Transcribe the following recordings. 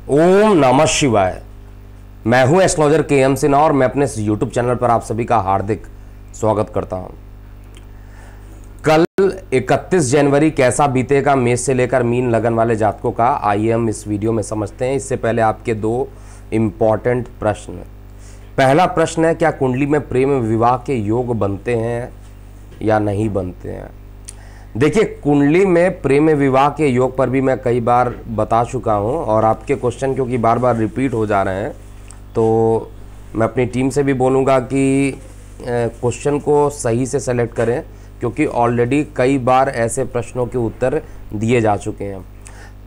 ओम नमः शिवाय। मैं हूं एस्ट्रोलॉजर के.एम. सिन्हा और मैं अपने यूट्यूब चैनल पर आप सभी का हार्दिक स्वागत करता हूं। कल 31 जनवरी कैसा बीतेगा मेष से लेकर मीन लगन वाले जातकों का, आइए हम इस वीडियो में समझते हैं। इससे पहले आपके दो इम्पॉर्टेंट प्रश्न। पहला प्रश्न है, क्या कुंडली में प्रेम विवाह के योग बनते हैं या नहीं बनते हैं। देखिए, कुंडली में प्रेम विवाह के योग पर भी मैं कई बार बता चुका हूं और आपके क्वेश्चन क्योंकि बार बार रिपीट हो जा रहे हैं तो मैं अपनी टीम से भी बोलूँगा कि क्वेश्चन को सही से सेलेक्ट करें, क्योंकि ऑलरेडी कई बार ऐसे प्रश्नों के उत्तर दिए जा चुके हैं।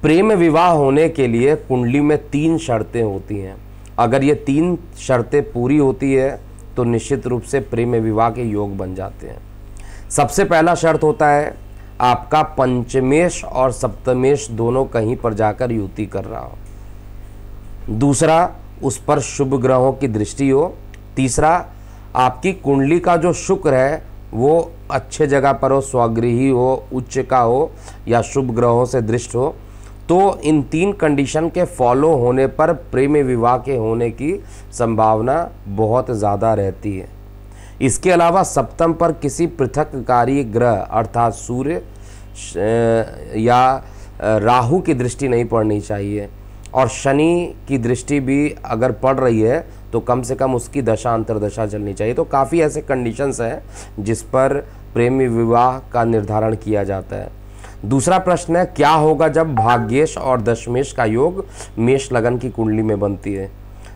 प्रेम विवाह होने के लिए कुंडली में 3 शर्तें होती हैं। अगर ये 3 शर्तें पूरी होती है तो निश्चित रूप से प्रेम विवाह के योग बन जाते हैं। सबसे पहला शर्त होता है आपका पंचमेश और सप्तमेश दोनों कहीं पर जाकर युति कर रहा हो। दूसरा, उस पर शुभ ग्रहों की दृष्टि हो। तीसरा, आपकी कुंडली का जो शुक्र है वो अच्छे जगह पर हो, स्वगृही हो, उच्च का हो या शुभ ग्रहों से दृष्ट हो। तो इन 3 कंडीशन के फॉलो होने पर प्रेम विवाह के होने की संभावना बहुत ज़्यादा रहती है। इसके अलावा सप्तम पर किसी पृथककारी ग्रह अर्थात सूर्य या राहु की दृष्टि नहीं पड़नी चाहिए, और शनि की दृष्टि भी अगर पड़ रही है तो कम से कम उसकी दशा अंतर्दशा चलनी चाहिए। तो काफ़ी ऐसे कंडीशंस हैं जिस पर प्रेमी विवाह का निर्धारण किया जाता है। दूसरा प्रश्न है, क्या होगा जब भाग्येश और दशमेश का योग मेष लगन की कुंडली में बनती है।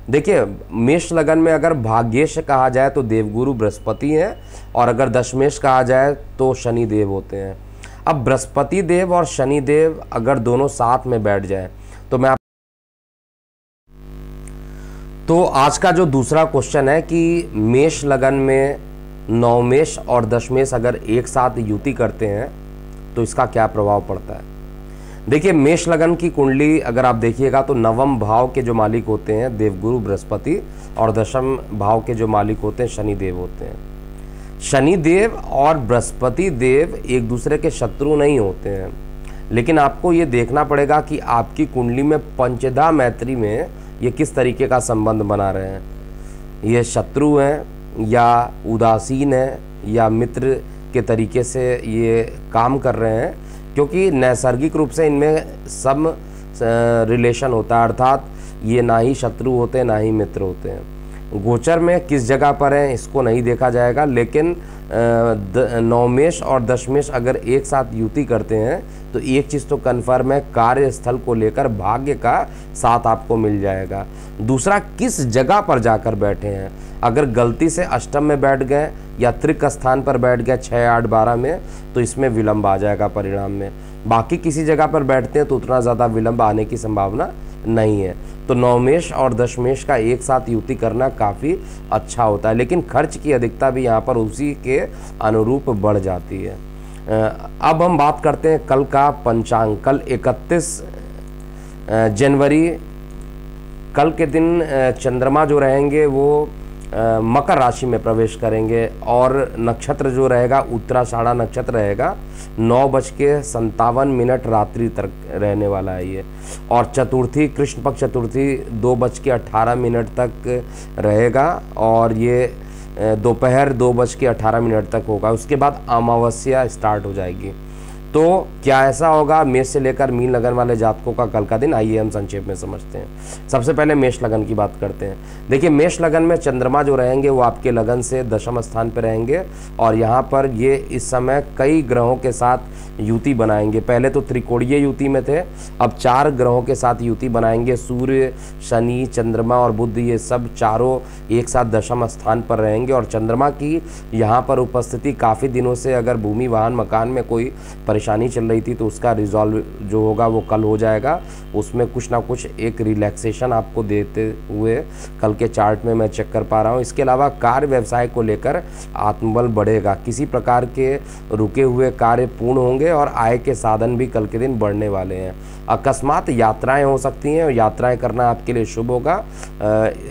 देखिए, मेष लगन में अगर भाग्येश कहा जाए तो देवगुरु बृहस्पति हैं और अगर दशमेश कहा जाए तो शनि देव होते हैं। अब बृहस्पति देव और शनि देव अगर दोनों साथ में बैठ जाए तो आज का जो दूसरा क्वेश्चन है कि मेष लगन में नवमेश और दशमेश अगर एक साथ युति करते हैं तो इसका क्या प्रभाव पड़ता है। देखिए, मेष लगन की कुंडली अगर आप देखिएगा तो नवम भाव के जो मालिक होते हैं देवगुरु बृहस्पति और दशम भाव के जो मालिक होते हैं शनि देव होते हैं। शनि देव और बृहस्पति देव एक दूसरे के शत्रु नहीं होते हैं, लेकिन आपको ये देखना पड़ेगा कि आपकी कुंडली में पंचधा मैत्री में ये किस तरीके का संबंध बना रहे हैं। ये शत्रु हैं या उदासीन हैं या मित्र के तरीके से ये काम कर रहे हैं, क्योंकि नैसर्गिक रूप से इनमें सब रिलेशन होता है, अर्थात ये ना ही शत्रु होते हैं ना ही मित्र होते हैं। गोचर में किस जगह पर है इसको नहीं देखा जाएगा, लेकिन नवमेश और दशमेश अगर एक साथ युति करते हैं तो एक चीज़ तो कन्फर्म है, कार्यस्थल को लेकर भाग्य का साथ आपको मिल जाएगा। दूसरा, किस जगह पर जाकर बैठे हैं। अगर गलती से अष्टम में बैठ गए या त्रिक स्थान पर बैठ गए 6, 8, 12 में तो इसमें विलंब आ जाएगा परिणाम में। बाकी किसी जगह पर बैठते हैं तो उतना ज़्यादा विलंब आने की संभावना नहीं है। तो नवमेश और दशमेश का एक साथ युति करना काफ़ी अच्छा होता है, लेकिन खर्च की अधिकता भी यहाँ पर उसी के अनुरूप बढ़ जाती है। अब हम बात करते हैं कल का पंचांग। कल 31 जनवरी, कल के दिन चंद्रमा जो रहेंगे वो मकर राशि में प्रवेश करेंगे और नक्षत्र जो रहेगा उत्तराषाढ़ा नक्षत्र रहेगा। 9:57 रात्रि तक रहने वाला है ये, और चतुर्थी कृष्ण पक्ष चतुर्थी 2:18 तक रहेगा और ये दोपहर 2:18 तक होगा। उसके बाद अमावस्या स्टार्ट हो जाएगी। तो क्या ऐसा होगा मेष से लेकर मीन लगन वाले जातकों का कल का दिन, आइए हम संक्षेप में समझते हैं। सबसे पहले मेष लगन की बात करते हैं। देखिए, मेष लगन में चंद्रमा जो रहेंगे वो आपके लगन से दशम स्थान पर रहेंगे और यहाँ पर ये इस समय कई ग्रहों के साथ युति बनाएंगे। पहले तो त्रिकोणीय युति में थे, अब 4 ग्रहों के साथ युति बनाएंगे। सूर्य, शनि, चंद्रमा और बुध, ये सब चारों एक साथ दशम स्थान पर रहेंगे और चंद्रमा की यहाँ पर उपस्थिति काफ़ी दिनों से अगर भूमि वाहन मकान में कोई परेशानी चल रही थी तो उसका रिजॉल्व जो होगा वो कल हो जाएगा। उसमें कुछ ना कुछ एक रिलैक्सेशन आपको देते हुए कल के चार्ट में मैं चेक कर पा रहा हूँ। इसके अलावा कार्य व्यवसाय को लेकर आत्मबल बढ़ेगा, किसी प्रकार के रुके हुए कार्य पूर्ण होंगे और आय के साधन भी कल के दिन बढ़ने वाले हैं। अकस्मात यात्राएं हो सकती हैं और यात्राएं करना आपके लिए शुभ होगा।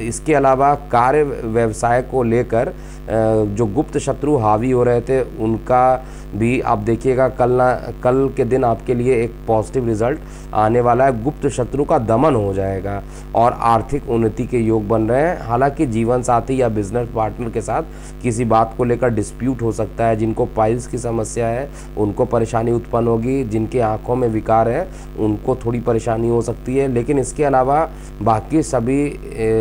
इसके अलावा कार्य व्यवसाय को लेकर जो गुप्त शत्रु हावी हो रहे थे उनका भी आप देखिएगा कल के दिन आपके लिए एक पॉजिटिव रिजल्ट आने वाला है। गुप्त शत्रु का दमन हो जाएगा और आर्थिक उन्नति के योग बन रहे हैं। हालांकि जीवन साथी या बिजनेस पार्टनर के साथ किसी बात को लेकर डिस्प्यूट हो सकता है। जिनको पाइल्स की समस्या है उनको परेशानी उत्पन्न होगी, जिनके आंखों में विकार है उनको थोड़ी परेशानी हो सकती है। लेकिन इसके अलावा बाकी सभी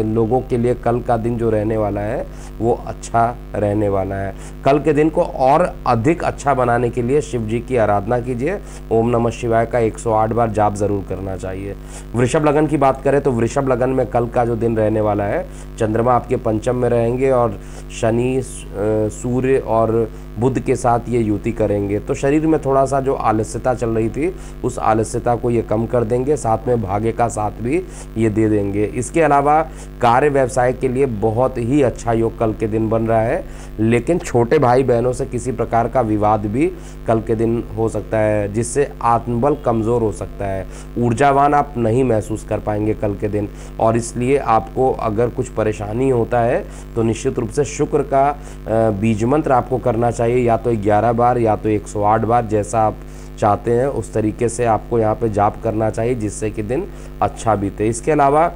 लोगों के लिए कल का दिन जो रहने वाला है वो अच्छा रहने वाला है। कल के दिन को और अधिक अच्छा बनाने के लिए शिव जी की आराधना कीजिए। ओम नमः शिवाय का 108 बार जाप जरूर करना चाहिए। वृषभ लगन की बात करें तो वृषभ लगन में कल का जो दिन रहने वाला है, चंद्रमा आपके पंचम में रहेंगे और शनि, सूर्य और बुध के साथ ये युति करेंगे। तो शरीर में थोड़ा सा जो आलस्यता चल रही थी उस आलस्यता को ये कम कर देंगे, साथ में भाग्य का साथ भी ये दे देंगे। इसके अलावा कार्य व्यवसाय के लिए बहुत ही अच्छा योग कल के दिन बन रहा है। लेकिन छोटे भाई बहनों से किसी प्रकार का विवाद भी कल के दिन हो सकता है, जिससे आत्मबल कमज़ोर हो सकता है। ऊर्जावान आप नहीं महसूस कर पाएंगे कल के दिन, और इसलिए आपको अगर कुछ परेशानी होता है तो निश्चित रूप से शुक्र का बीज मंत्र आपको करना चाहिए, या तो 11 बार या तो 108 बार, जैसा आप चाहते हैं उस तरीके से आपको यहाँ पे जाप करना चाहिए, जिससे कि दिन अच्छा बीते। इसके अलावा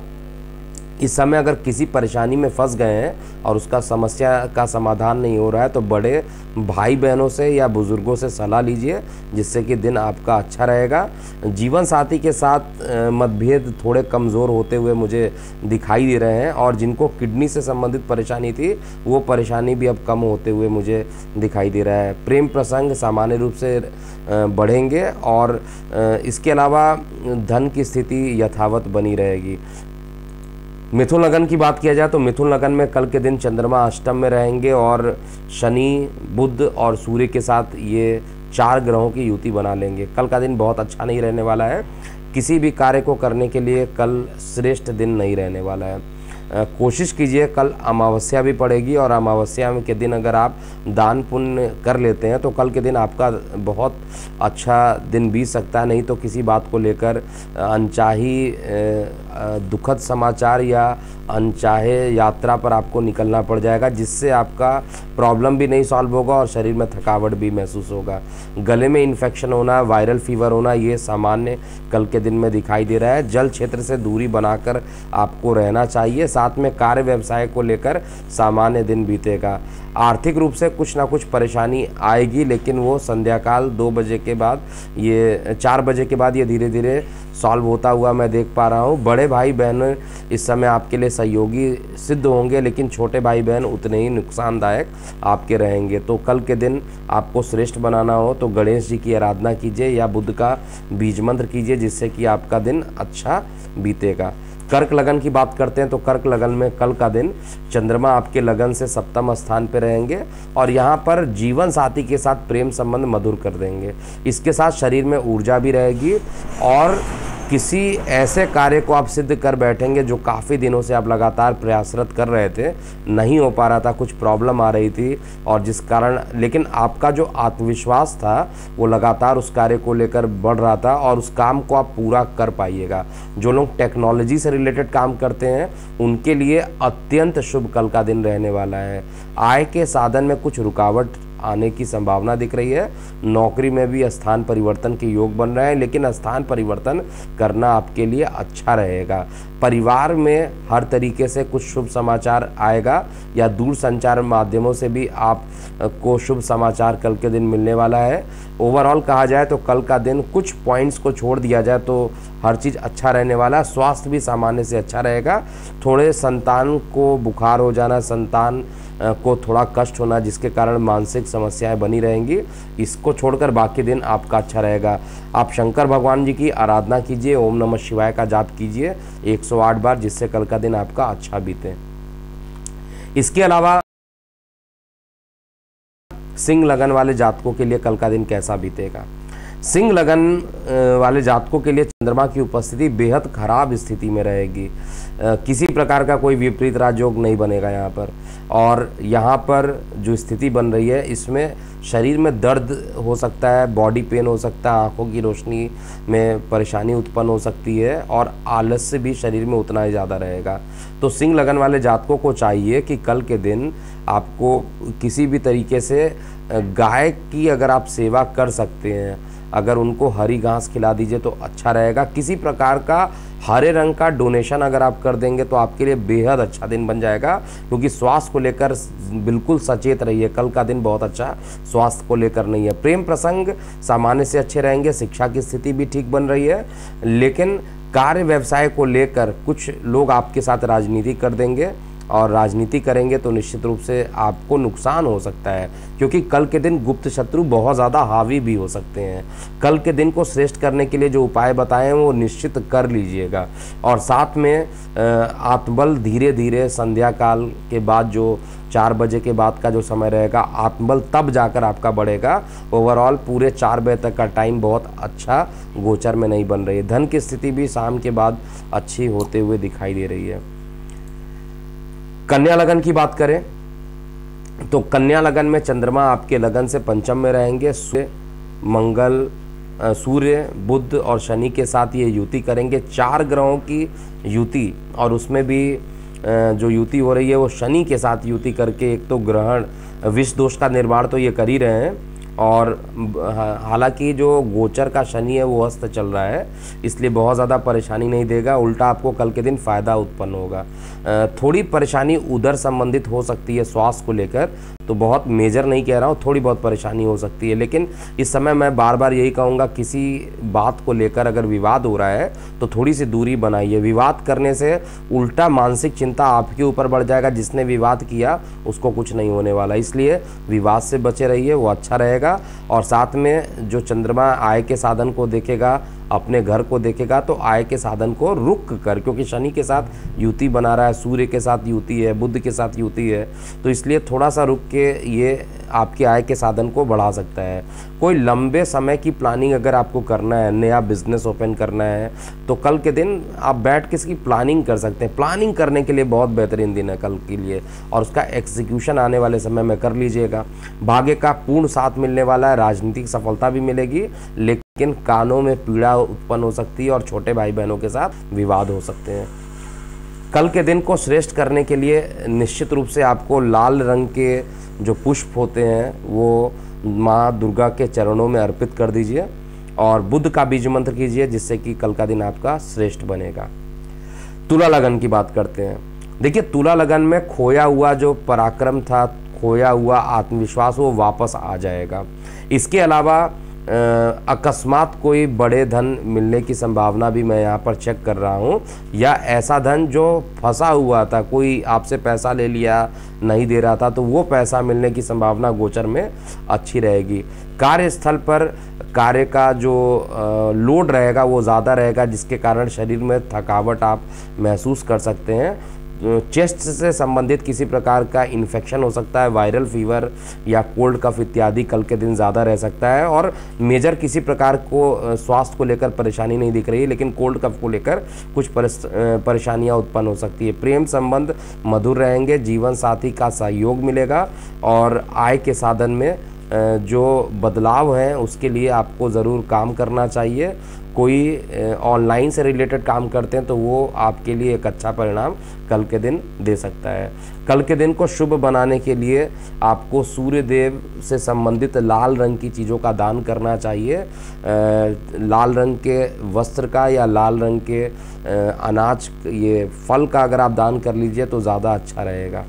इस समय अगर किसी परेशानी में फंस गए हैं और उसका समस्या का समाधान नहीं हो रहा है तो बड़े भाई बहनों से या बुज़ुर्गों से सलाह लीजिए, जिससे कि दिन आपका अच्छा रहेगा। जीवन साथी के साथ मतभेद थोड़े कमज़ोर होते हुए मुझे दिखाई दे रहे हैं, और जिनको किडनी से संबंधित परेशानी थी वो परेशानी भी अब कम होते हुए मुझे दिखाई दे रहा है। प्रेम प्रसंग सामान्य रूप से बढ़ेंगे, और इसके अलावा धन की स्थिति यथावत बनी रहेगी। मिथुन लगन की बात किया जाए तो मिथुन लगन में कल के दिन चंद्रमा अष्टम में रहेंगे और शनि, बुध और सूर्य के साथ ये 4 ग्रहों की युति बना लेंगे। कल का दिन बहुत अच्छा नहीं रहने वाला है। किसी भी कार्य को करने के लिए कल श्रेष्ठ दिन नहीं रहने वाला है। कोशिश कीजिए, कल अमावस्या भी पड़ेगी और अमावस्या के दिन अगर आप दान पुण्य कर लेते हैं तो कल के दिन आपका बहुत अच्छा दिन बीत सकता है। नहीं तो किसी बात को लेकर अनचाही दुखद समाचार या अनचाहे यात्रा पर आपको निकलना पड़ जाएगा, जिससे आपका प्रॉब्लम भी नहीं सॉल्व होगा और शरीर में थकावट भी महसूस होगा। गले में इन्फेक्शन होना, वायरल फीवर होना, ये सामान्य कल के दिन में दिखाई दे रहा है। जल क्षेत्र से दूरी बनाकर आपको रहना चाहिए। साथ में कार्य व्यवसाय को लेकर सामान्य दिन बीतेगा। आर्थिक रूप से कुछ ना कुछ परेशानी आएगी, लेकिन वो संध्याकाल 2 बजे के बाद, ये 4 बजे के बाद ये धीरे धीरे सॉल्व होता हुआ मैं देख पा रहा हूँ। बड़े भाई बहन इस समय आपके लिए सहयोगी सिद्ध होंगे, लेकिन छोटे भाई बहन उतने ही नुकसानदायक आपके रहेंगे। तो कल के दिन आपको श्रेष्ठ बनाना हो तो गणेश जी की आराधना कीजिए या बुध का बीज मंत्र कीजिए, जिससे कि आपका दिन अच्छा बीतेगा। कर्क लगन की बात करते हैं तो कर्क लगन में कल का दिन चंद्रमा आपके लगन से सप्तम स्थान पे रहेंगे और यहाँ पर जीवन साथी के साथ प्रेम संबंध मधुर कर देंगे। इसके साथ शरीर में ऊर्जा भी रहेगी और किसी ऐसे कार्य को आप सिद्ध कर बैठेंगे जो काफ़ी दिनों से आप लगातार प्रयासरत कर रहे थे, नहीं हो पा रहा था, कुछ प्रॉब्लम आ रही थी और जिस कारण, लेकिन आपका जो आत्मविश्वास था वो लगातार उस कार्य को लेकर बढ़ रहा था और उस काम को आप पूरा कर पाइएगा। जो लोग टेक्नोलॉजी से रिलेटेड काम करते हैं उनके लिए अत्यंत शुभ कल का दिन रहने वाला है। आय के साधन में कुछ रुकावट आने की संभावना दिख रही है। नौकरी में भी स्थान परिवर्तन के योग बन रहे हैं, लेकिन स्थान परिवर्तन करना आपके लिए अच्छा रहेगा। परिवार में हर तरीके से कुछ शुभ समाचार आएगा या दूर संचार माध्यमों से भी आप को शुभ समाचार कल के दिन मिलने वाला है। ओवरऑल कहा जाए तो कल का दिन कुछ पॉइंट्स को छोड़ दिया जाए तो हर चीज़ अच्छा रहने वाला है। स्वास्थ्य भी सामान्य से अच्छा रहेगा। थोड़े संतान को बुखार हो जाना, संतान को थोड़ा कष्ट होना, जिसके कारण मानसिक समस्याएं बनी रहेंगी, इसको छोड़कर बाकी दिन आपका अच्छा रहेगा। आप शंकर भगवान जी की आराधना कीजिए, ओम नमः शिवाय का जाप कीजिए 108 बार, जिससे कल का दिन आपका अच्छा बीते। इसके अलावा सिंह लगन वाले जातकों के लिए कल का दिन कैसा बीतेगा? सिंह लगन वाले जातकों के लिए चंद्रमा की उपस्थिति बेहद खराब स्थिति में रहेगी। किसी प्रकार का कोई विपरीत राजयोग नहीं बनेगा यहाँ पर। और यहाँ पर जो स्थिति बन रही है इसमें शरीर में दर्द हो सकता है, बॉडी पेन हो सकता है, आँखों की रोशनी में परेशानी उत्पन्न हो सकती है और आलस्य भी शरीर में उतना ही ज़्यादा रहेगा। तो सिंह लगन वाले जातकों को चाहिए कि कल के दिन आपको किसी भी तरीके से गाय की अगर आप सेवा कर सकते हैं, अगर उनको हरी घास खिला दीजिए तो अच्छा रहेगा। किसी प्रकार का हरे रंग का डोनेशन अगर आप कर देंगे तो आपके लिए बेहद अच्छा दिन बन जाएगा, क्योंकि स्वास्थ्य को लेकर बिल्कुल सचेत रहिए। कल का दिन बहुत अच्छा स्वास्थ्य को लेकर नहीं है। प्रेम प्रसंग सामान्य से अच्छे रहेंगे, शिक्षा की स्थिति भी ठीक बन रही है, लेकिन कार्य व्यवसाय को लेकर कुछ लोग आपके साथ राजनीति कर देंगे और राजनीति करेंगे तो निश्चित रूप से आपको नुकसान हो सकता है, क्योंकि कल के दिन गुप्त शत्रु बहुत ज़्यादा हावी भी हो सकते हैं। कल के दिन को श्रेष्ठ करने के लिए जो उपाय बताए हैं वो निश्चित कर लीजिएगा। और साथ में आत्मबल धीरे धीरे संध्या काल के बाद जो 4 बजे के बाद का जो समय रहेगा, आत्मबल तब जाकर आपका बढ़ेगा। ओवरऑल पूरे 4 बजे तक का टाइम बहुत अच्छा गोचर में नहीं बन रही है। धन की स्थिति भी शाम के बाद अच्छी होते हुए दिखाई दे रही है। कन्या लगन की बात करें तो कन्या लगन में चंद्रमा आपके लगन से पंचम में रहेंगे। सूर्य बुध और शनि के साथ ये युति करेंगे। 4 ग्रहों की युति, और उसमें भी जो युति हो रही है वो शनि के साथ युति करके एक तो ग्रहण विष दोष का निर्माण तो ये कर ही रहे हैं, और हालांकि जो गोचर का शनि है वो अस्त चल रहा है, इसलिए बहुत ज़्यादा परेशानी नहीं देगा। उल्टा आपको कल के दिन फ़ायदा उत्पन्न होगा। थोड़ी परेशानी उधर संबंधित हो सकती है स्वास्थ्य को लेकर, तो बहुत मेजर नहीं कह रहा हूँ, थोड़ी बहुत परेशानी हो सकती है। लेकिन इस समय मैं बार बार यही कहूँगा, किसी बात को लेकर अगर विवाद हो रहा है तो थोड़ी सी दूरी बनाइए। विवाद करने से उल्टा मानसिक चिंता आपके ऊपर बढ़ जाएगा। जिसने विवाद किया उसको कुछ नहीं होने वाला, इसलिए विवाद से बचे रहिए, वो अच्छा रहेगा। और साथ में जो चंद्रमा आय के साधन को देखेगा, अपने घर को देखेगा, तो आय के साधन को रुक कर, क्योंकि शनि के साथ युति बना रहा है, सूर्य के साथ युति है, बुध के साथ युति है, तो इसलिए थोड़ा सा रुक के ये आपके आय के साधन को बढ़ा सकता है। कोई लंबे समय की प्लानिंग अगर आपको करना है, नया बिजनेस ओपन करना है, तो कल के दिन आप बैठ के इसकी प्लानिंग कर सकते हैं। प्लानिंग करने के लिए बहुत बेहतरीन दिन है कल के लिए, और उसका एग्जीक्यूशन आने वाले समय में कर लीजिएगा। भाग्य का पूर्ण साथ मिलने वाला है, राजनीतिक सफलता भी मिलेगी, लेकिन कानों में पीड़ा उत्पन्न हो सकती है और छोटे भाई बहनों के साथ विवाद हो सकते हैं। कल के दिन को श्रेष्ठ करने के लिए निश्चित रूप से आपको लाल रंग के जो पुष्प होते हैं वो माँ दुर्गा के चरणों में अर्पित कर दीजिए, और बुध का बीज मंत्र कीजिए, जिससे कि कल का दिन आपका श्रेष्ठ बनेगा। तुला लगन की बात करते हैं। देखिए, तुला लगन में खोया हुआ जो पराक्रम था, खोया हुआ आत्मविश्वास, वो वापस आ जाएगा। इसके अलावा अकस्मात कोई बड़े धन मिलने की संभावना भी मैं यहाँ पर चेक कर रहा हूँ, या ऐसा धन जो फंसा हुआ था, कोई आपसे पैसा ले लिया, नहीं दे रहा था, तो वो पैसा मिलने की संभावना गोचर में अच्छी रहेगी। कार्यस्थल पर कार्य का जो लोड रहेगा वो ज़्यादा रहेगा, जिसके कारण शरीर में थकावट आप महसूस कर सकते हैं। चेस्ट से संबंधित किसी प्रकार का इन्फेक्शन हो सकता है, वायरल फीवर या कोल्ड कफ इत्यादि कल के दिन ज़्यादा रह सकता है। और मेजर किसी प्रकार को स्वास्थ्य को लेकर परेशानी नहीं दिख रही है, लेकिन कोल्ड कफ को लेकर कुछ परेशानियां उत्पन्न हो सकती है। प्रेम संबंध मधुर रहेंगे, जीवन साथी का सहयोग मिलेगा, और आय के साधन में जो बदलाव हैं उसके लिए आपको ज़रूर काम करना चाहिए। कोई ऑनलाइन से रिलेटेड काम करते हैं तो वो आपके लिए एक अच्छा परिणाम कल के दिन दे सकता है। कल के दिन को शुभ बनाने के लिए आपको सूर्य देव से संबंधित लाल रंग की चीज़ों का दान करना चाहिए। लाल रंग के वस्त्र का या लाल रंग के अनाज, ये फल का अगर आप दान कर लीजिए तो ज़्यादा अच्छा रहेगा।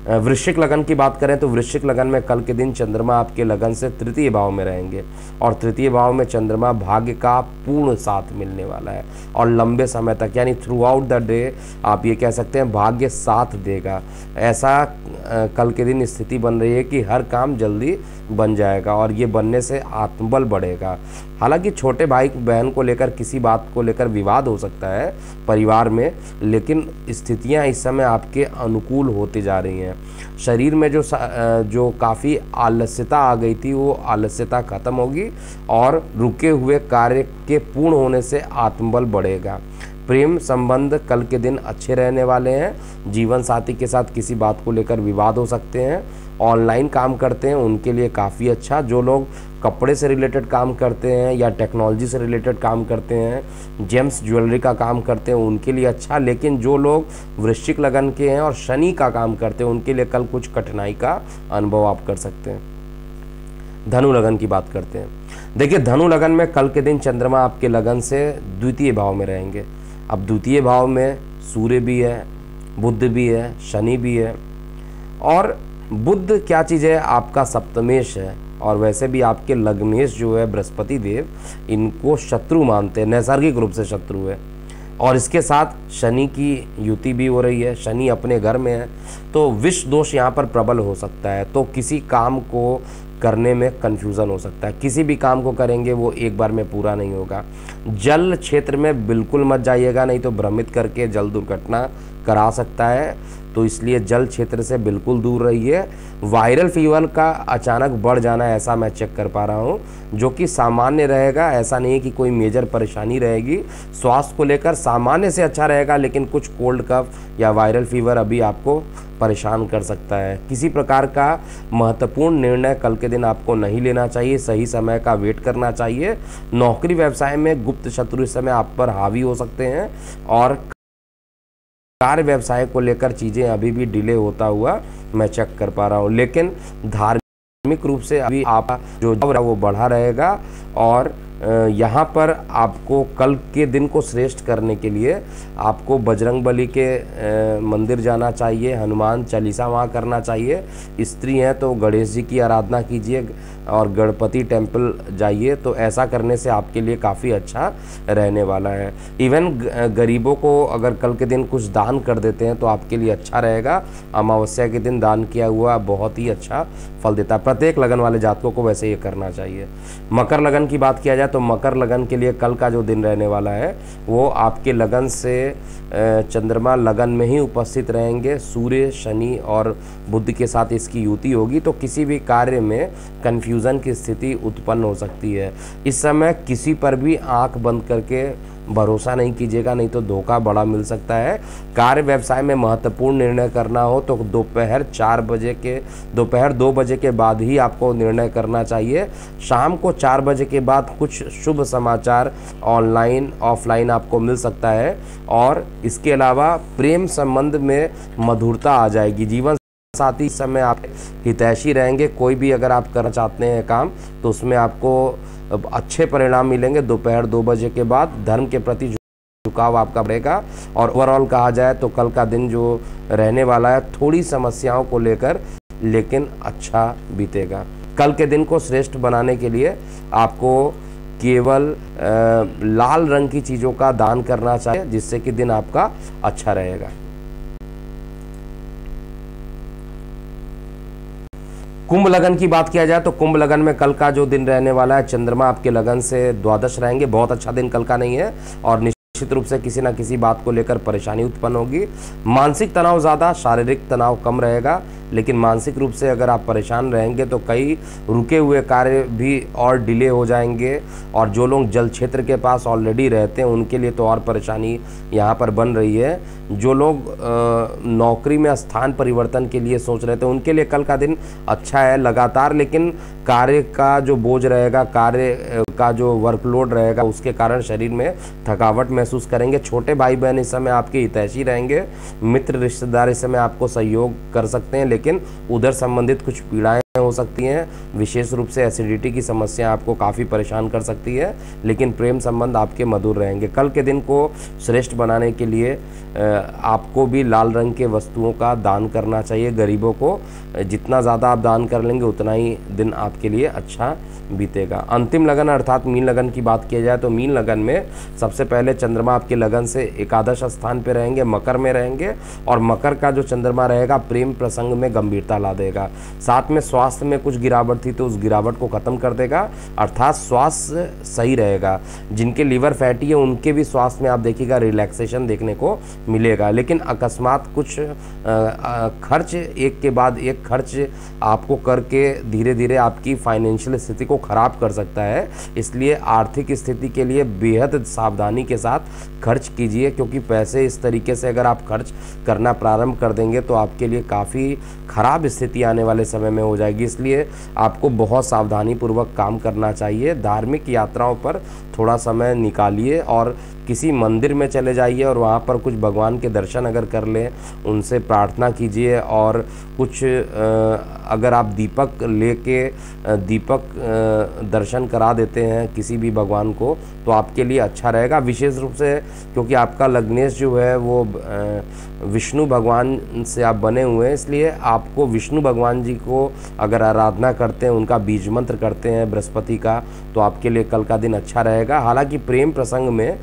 वृश्चिक लगन की बात करें तो वृश्चिक लगन में कल के दिन चंद्रमा आपके लगन से तृतीय भाव में रहेंगे, और तृतीय भाव में चंद्रमा भाग्य का पूर्ण साथ मिलने वाला है, और लंबे समय तक यानी थ्रू आउट द डे आप ये कह सकते हैं भाग्य साथ देगा। ऐसा कल के दिन स्थिति बन रही है कि हर काम जल्दी बन जाएगा, और ये बनने से आत्मबल बढ़ेगा। हालांकि छोटे भाई बहन को लेकर किसी बात को लेकर विवाद हो सकता है परिवार में, लेकिन स्थितियां इस समय आपके अनुकूल होती जा रही हैं। शरीर में जो काफ़ी आलस्यता आ गई थी वो आलस्यता खत्म होगी और रुके हुए कार्य के पूर्ण होने से आत्मबल बढ़ेगा। प्रेम संबंध कल के दिन अच्छे रहने वाले हैं। जीवन साथी के साथ किसी बात को लेकर विवाद हो सकते हैं। ऑनलाइन काम करते हैं उनके लिए काफ़ी अच्छा। जो लोग कपड़े से रिलेटेड काम करते हैं या टेक्नोलॉजी से रिलेटेड काम करते हैं, जेम्स ज्वेलरी का काम करते हैं, उनके लिए अच्छा। लेकिन जो लोग वृश्चिक लगन के हैं और शनि का काम करते हैं उनके लिए कल कुछ कठिनाई का अनुभव आप कर सकते हैं। धनु लगन की बात करते हैं। देखिए, धनु लगन में कल के दिन चंद्रमा आपके लगन से द्वितीय भाव में रहेंगे। अब द्वितीय भाव में सूर्य भी है, बुध भी है, शनि भी है। और बुध क्या चीज़ है? आपका सप्तमेश है। और वैसे भी आपके लग्नेश जो है बृहस्पति देव, इनको शत्रु मानते हैं, नैसर्गिक रूप से शत्रु है। और इसके साथ शनि की युति भी हो रही है, शनि अपने घर में है, तो विष दोष यहाँ पर प्रबल हो सकता है। तो किसी काम को करने में कन्फ्यूज़न हो सकता है। किसी भी काम को करेंगे वो एक बार में पूरा नहीं होगा। जल क्षेत्र में बिल्कुल मत जाइएगा, नहीं तो भ्रमित करके जल दुर्घटना करा सकता है। तो इसलिए जल क्षेत्र से बिल्कुल दूर रहिए। वायरल फीवर का अचानक बढ़ जाना ऐसा मैं चेक कर पा रहा हूँ, जो कि सामान्य रहेगा। ऐसा नहीं है कि कोई मेजर परेशानी रहेगी। स्वास्थ्य को लेकर सामान्य से अच्छा रहेगा, लेकिन कुछ कोल्ड कफ या वायरल फीवर अभी आपको परेशान कर सकता है। किसी प्रकार का महत्वपूर्ण निर्णय कल के दिन आपको नहीं लेना चाहिए। सही समय का वेट करना चाहिए। नौकरी व्यवसाय में गुप्त शत्रु इस समय आप पर हावी हो सकते हैं। और कार्य व्यवसाय को लेकर चीज़ें अभी भी डिले होता हुआ मैं चेक कर पा रहा हूँ। लेकिन धार्मिक रूप से अभी आप जो वो बढ़ा रहेगा। और यहाँ पर आपको कल के दिन को श्रेष्ठ करने के लिए आपको बजरंगबली के मंदिर जाना चाहिए, हनुमान चालीसा वहाँ करना चाहिए। स्त्री हैं तो गणेश जी की आराधना कीजिए और गणपति टेम्पल जाइए। तो ऐसा करने से आपके लिए काफ़ी अच्छा रहने वाला है। इवन गरीबों को अगर कल के दिन कुछ दान कर देते हैं तो आपके लिए अच्छा रहेगा। अमावस्या के दिन दान किया हुआ बहुत ही अच्छा फल देता है। प्रत्येक लगन वाले जातकों को वैसे ये करना चाहिए। मकर लगन की बात किया जाए तो मकर लगन के लिए कल का जो दिन रहने वाला है वो आपके लगन से चंद्रमा लगन में ही उपस्थित रहेंगे। सूर्य, शनि और बुध के साथ इसकी युति होगी। तो किसी भी कार्य में कन्फ्यूज़न की स्थिति उत्पन्न हो सकती है। इस समय किसी पर भी आंख बंद करके भरोसा नहीं कीजिएगा, नहीं तो धोखा बड़ा मिल सकता है। कार्य व्यवसाय में महत्वपूर्ण निर्णय करना हो तो दोपहर 2 बजे के बाद ही आपको निर्णय करना चाहिए। शाम को 4 बजे के बाद कुछ शुभ समाचार ऑनलाइन ऑफलाइन आपको मिल सकता है। और इसके अलावा प्रेम संबंध में मधुरता आ जाएगी। जीवन साथी इस समय आप हितैषी रहेंगे। कोई भी अगर आप करना चाहते हैं काम तो उसमें आपको अच्छे परिणाम मिलेंगे। दोपहर 2 बजे के बाद धर्म के प्रति झुकाव आपका बढ़ेगा। और ओवरऑल कहा जाए तो कल का दिन जो रहने वाला है थोड़ी समस्याओं को लेकर, लेकिन अच्छा बीतेगा। कल के दिन को श्रेष्ठ बनाने के लिए आपको केवल लाल रंग की चीज़ों का दान करना चाहिए, जिससे कि दिन आपका अच्छा रहेगा। कुंभ लगन की बात किया जाए तो कुंभ लगन में कल का जो दिन रहने वाला है, चंद्रमा आपके लगन से द्वादश रहेंगे। बहुत अच्छा दिन कल का नहीं है और निश्चित रूप से किसी ना किसी बात को लेकर परेशानी उत्पन्न होगी। मानसिक तनाव ज़्यादा, शारीरिक तनाव कम रहेगा। लेकिन मानसिक रूप से अगर आप परेशान रहेंगे तो कई रुके हुए कार्य भी और डिले हो जाएंगे। और जो लोग जल क्षेत्र के पास ऑलरेडी रहते हैं उनके लिए तो और परेशानी यहाँ पर बन रही है। जो लोग नौकरी में स्थान परिवर्तन के लिए सोच रहे थे उनके लिए कल का दिन अच्छा है लगातार। लेकिन कार्य का जो बोझ रहेगा, कार्य का जो वर्कलोड रहेगा, उसके कारण शरीर में थकावट महसूस करेंगे। छोटे भाई बहन इस समय आपके हितैषी रहेंगे। मित्र रिश्तेदार इस समय आपको सहयोग कर सकते हैं, लेकिन उधर संबंधित कुछ पीड़ाएं हो सकती हैं। विशेष रूप से एसिडिटी की समस्या आपको काफ़ी परेशान कर सकती है। लेकिन प्रेम संबंध आपके मधुर रहेंगे। कल के दिन को श्रेष्ठ बनाने के लिए आपको भी लाल रंग के वस्तुओं का दान करना चाहिए गरीबों को। जितना ज़्यादा आप दान कर लेंगे उतना ही दिन आपके लिए अच्छा बीतेगा। अंतिम लगन अर्थात मीन लगन की बात किया जाए तो मीन लगन में सबसे पहले चंद्रमा आपके लगन से एकादश स्थान पे रहेंगे, मकर में रहेंगे। और मकर का जो चंद्रमा रहेगा प्रेम प्रसंग में गंभीरता ला देगा। साथ में स्वास्थ्य स्वास्थ्य में कुछ गिरावट थी तो उस गिरावट को ख़त्म कर देगा, अर्थात स्वास्थ्य सही रहेगा। जिनके लिवर फैटी है उनके भी स्वास्थ्य में आप देखिएगा रिलैक्सेशन देखने को मिलेगा। लेकिन अकस्मात कुछ खर्च एक के बाद एक खर्च आपको करके धीरे धीरे आपकी फाइनेंशियल स्थिति को ख़राब कर सकता है। इसलिए आर्थिक स्थिति के लिए बेहद सावधानी के साथ खर्च कीजिए, क्योंकि पैसे इस तरीके से अगर आप खर्च करना प्रारंभ कर देंगे तो आपके लिए काफ़ी ख़राब स्थिति आने वाले समय में हो जाएगी। इसलिए आपको बहुत सावधानी पूर्वक काम करना चाहिए। धार्मिक यात्राओं पर थोड़ा समय निकालिए और किसी मंदिर में चले जाइए और वहाँ पर कुछ भगवान के दर्शन अगर कर लें, उनसे प्रार्थना कीजिए। और कुछ अगर आप दीपक लेके दीपक दर्शन करा देते हैं किसी भी भगवान को तो आपके लिए अच्छा रहेगा। विशेष रूप से क्योंकि आपका लग्नेश जो है वो विष्णु भगवान से आप बने हुए हैं, इसलिए आपको विष्णु भगवान जी को अगर आराधना करते हैं, उनका बीज मंत्र करते हैं बृहस्पति का, तो आपके लिए कल का दिन अच्छा रहेगा। हालांकि प्रेम प्रसंग में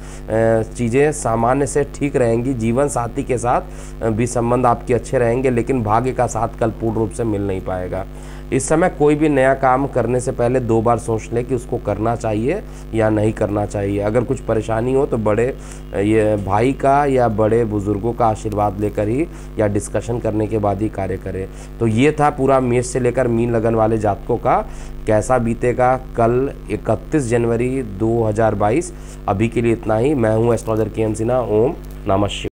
चीज़ें सामान्य से ठीक रहेंगी, जीवन साथी के साथ भी संबंध आपके अच्छे रहेंगे, लेकिन भाग्य का साथ कल पूर्ण रूप से मिल नहीं पाएगा। इस समय कोई भी नया काम करने से पहले 2 बार सोच लें कि उसको करना चाहिए या नहीं करना चाहिए। अगर कुछ परेशानी हो तो बड़े ये भाई का या बड़े बुजुर्गों का आशीर्वाद लेकर ही या डिस्कशन करने के बाद ही कार्य करें। तो ये था पूरा मेष से लेकर मीन लगन वाले जातकों का कैसा बीतेगा कल 31 जनवरी 2022। अभी के लिए इतना ही। मैं हूँ एस्ट्रोलॉजर के एम सिन्हा। ओम नमः शिवाय।